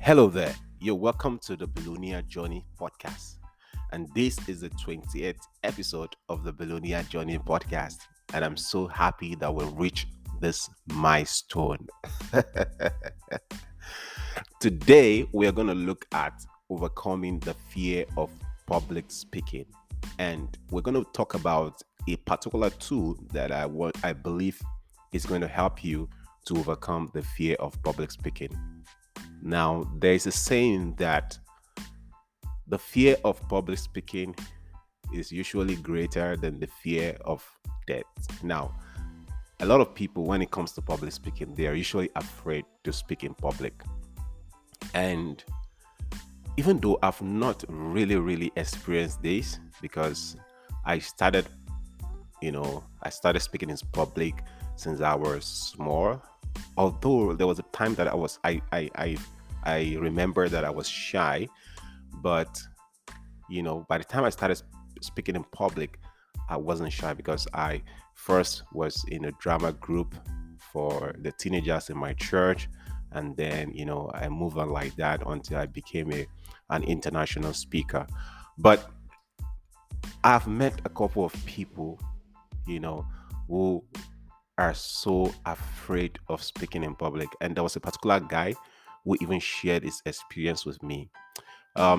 Hello there. You're welcome to the Billionaire Journey Podcast. And this is the 20th episode of the Billionaire Journey Podcast. And I'm so happy that we'll reach this milestone. Today, we are going to look at overcoming the fear of public speaking. And we're going to talk about a particular tool that I believe is going to help you to overcome the fear of public speaking. Now, there is a saying that the fear of public speaking is usually greater than the fear of death. Now, a lot of people, when it comes to public speaking, they are usually afraid to speak in public. And even though I've not really experienced this, because I started speaking in public since I was small. Although there was a time that I remember that I was shy, but by the time I started speaking in public, I wasn't shy because I first was in a drama group for the teenagers in my church, and then I moved on like that until I became an international speaker. But I've met a couple of people, who are so afraid of speaking in public. And there was a particular guy who even shared his experience with me.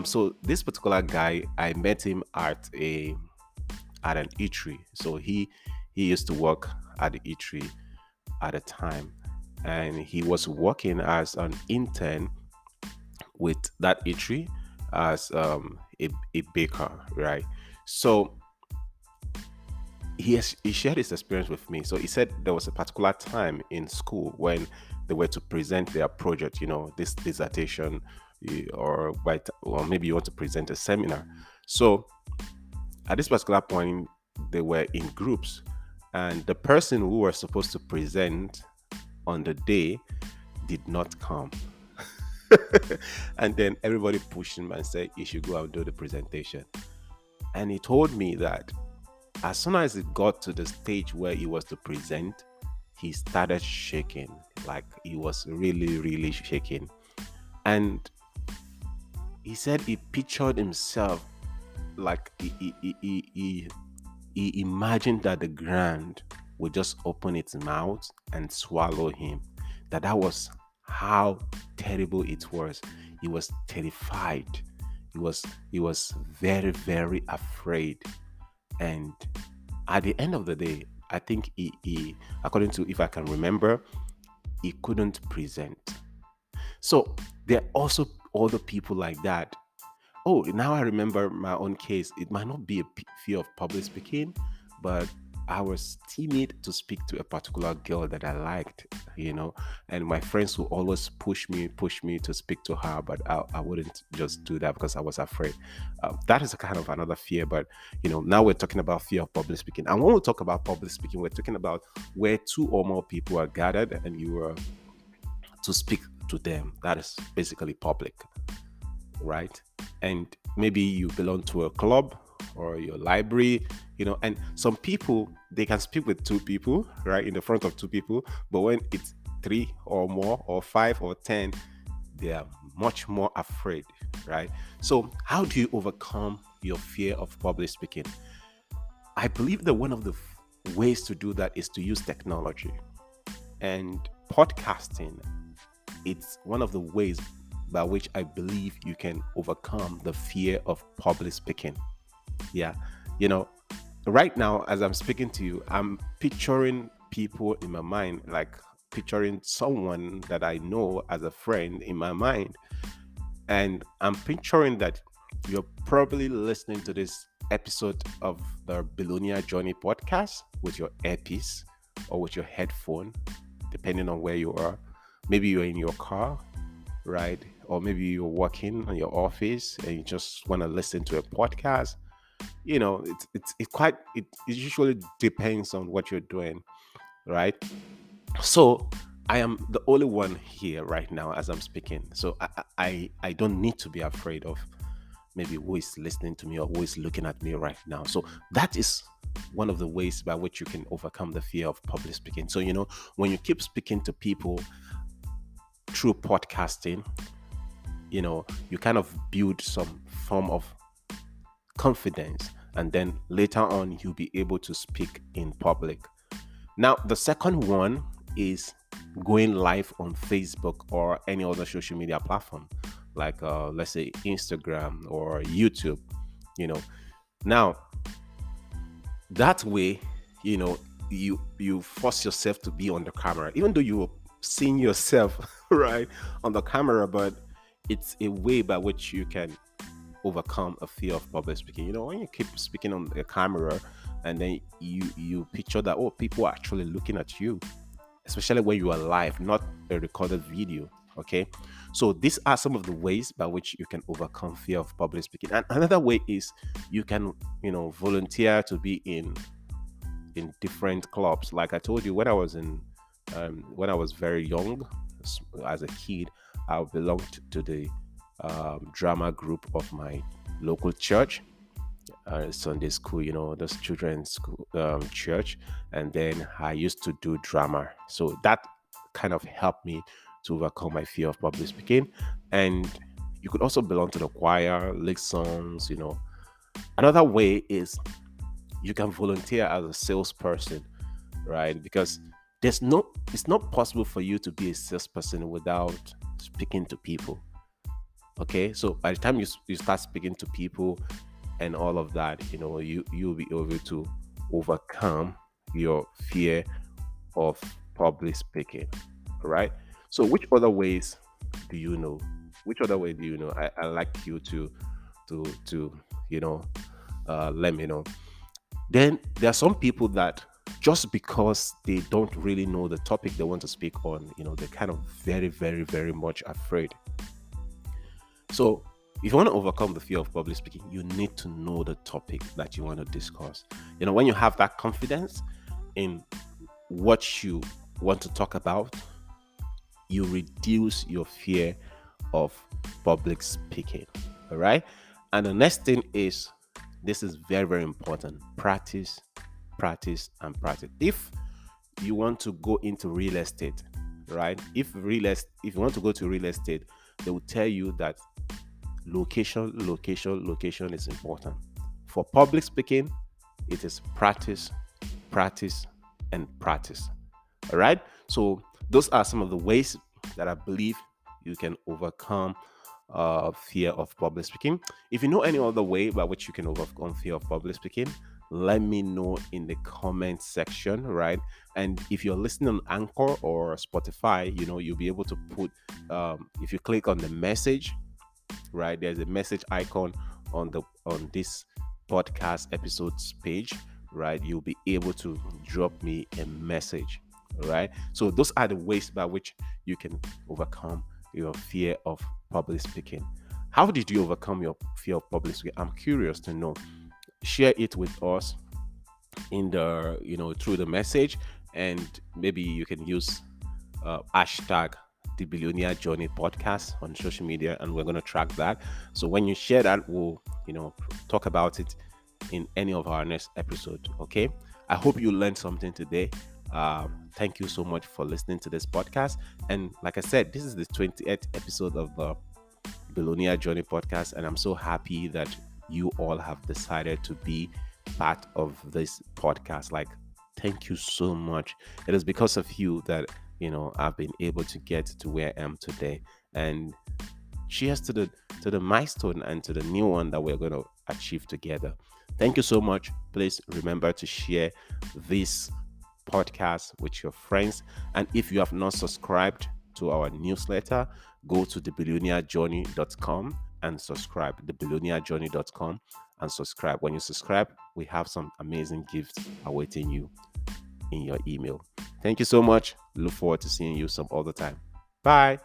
So this particular guy, I met him at an eatery. So he used to work at the eatery at the time, and he was working as an intern with that eatery as a baker, right? So he shared his experience with me. So he said there was a particular time in school when they were to present their project, this dissertation, or maybe you want to present a seminar. So at this particular point, they were in groups, and the person who was supposed to present on the day did not come. And then everybody pushed him and said, "You should go and do the presentation." And he told me that as soon as it got to the stage where he was to present, he started shaking. Like, he was really shaking. And he said he pictured himself like he imagined that the ground would just open its mouth and swallow him. That was how terrible it was. He was terrified. He was very afraid. And at the end of the day, I think he, according to, if I can remember, he couldn't present. So there are also other people like that. Oh, now I remember my own case. It might not be a fear of public speaking, but I was timid to speak to a particular girl that I liked, and my friends would always push me to speak to her, but I wouldn't just do that because I was afraid. That is a kind of another fear, but now we're talking about fear of public speaking. And when we talk about public speaking, we're talking about where two or more people are gathered and you are to speak to them. That is basically public, right? And maybe you belong to a club or your library, and some people, they can speak with two people, right, in the front of two people, but when it's 3 or more or 5 or 10, they are much more afraid, right? So how do you overcome your fear of public speaking? I believe that one of the ways to do that is to use technology, and podcasting, it's one of the ways by which I believe you can overcome the fear of public speaking. Yeah, right now as I'm speaking to you, I'm picturing people in my mind, like picturing someone that I know as a friend in my mind, and I'm picturing that you're probably listening to this episode of the Billionaire Journey Podcast with your earpiece or with your headphone, depending on where you are. Maybe you're in your car, right? Or maybe you're working in your office and you just want to listen to a podcast. It usually depends on what you're doing, right? So I am the only one here right now as I'm speaking. So I don't need to be afraid of maybe who is listening to me or who is looking at me right now. So that is one of the ways by which you can overcome the fear of public speaking. So, when you keep speaking to people through podcasting, you kind of build some form of confidence, and then later on you'll be able to speak in public. Now, the second one is going live on Facebook or any other social media platform, like let's say Instagram or YouTube. You know, now that way, you force yourself to be on the camera, even though you're seeing yourself right on the camera, but it's a way by which you can overcome a fear of public speaking. When you keep speaking on the camera, and then you picture that, oh, people are actually looking at you, especially when you are live, not a recorded video. Okay, so these are some of the ways by which you can overcome fear of public speaking. And another way is you can volunteer to be in different clubs. Like I told you, when I was very young, as a kid, I belonged to the drama group of my local church, Sunday school, those children's school, church. And then I used to do drama. So that kind of helped me to overcome my fear of public speaking. And you could also belong to the choir, lead songs. Another way is you can volunteer as a salesperson, right? Because it's not possible for you to be a salesperson without speaking to people. Okay, so by the time you start speaking to people and all of that, you'll be able to overcome your fear of public speaking. All right. So which other ways do you know? Which other way do you know? I like you to let me know. Then there are some people that just because they don't really know the topic they want to speak on, they're kind of very, very, very much afraid. So if you want to overcome the fear of public speaking, you need to know the topic that you want to discuss. When you have that confidence in what you want to talk about, you reduce your fear of public speaking. All right. And the next thing is, this is very, very important. Practice, practice, and practice. If you want to go into real estate, right? If you want to go to real estate, they will tell you that location is important. For public speaking, it is practice, practice, and practice. All right. So those are some of the ways that I believe you can overcome fear of public speaking. If you know any other way by which you can overcome fear of public speaking, let me know in the comment section, right? And if you're listening on Anchor or Spotify, you'll be able to put, if you click on the message, right, there's a message icon on this podcast episodes page, right? You'll be able to drop me a message. All right. So those are the ways by which you can overcome your fear of public speaking. How did you overcome your fear of public speaking? I'm curious to know. Share it with us in the, through the message, and maybe you can use hashtag the Billionaire Journey Podcast on social media, and we're going to track that. So when you share that, we'll, talk about it in any of our next episode. Okay. I hope you learned something today. Thank you so much for listening to this podcast. And like I said, this is the 28th episode of the Billionaire Journey Podcast, and I'm so happy that you all have decided to be part of this podcast. Like, thank you so much. It is because of you that I've been able to get to where I am today. And cheers to the milestone and to the new one that we're going to achieve together. Thank you so much. Please remember to share this podcast with your friends. And if you have not subscribed to our newsletter, go to thebillionairejourney.com and subscribe. thebillionairejourney.com and subscribe. When you subscribe, we have some amazing gifts awaiting you in your email. Thank you so much. Look forward to seeing you some other time. Bye.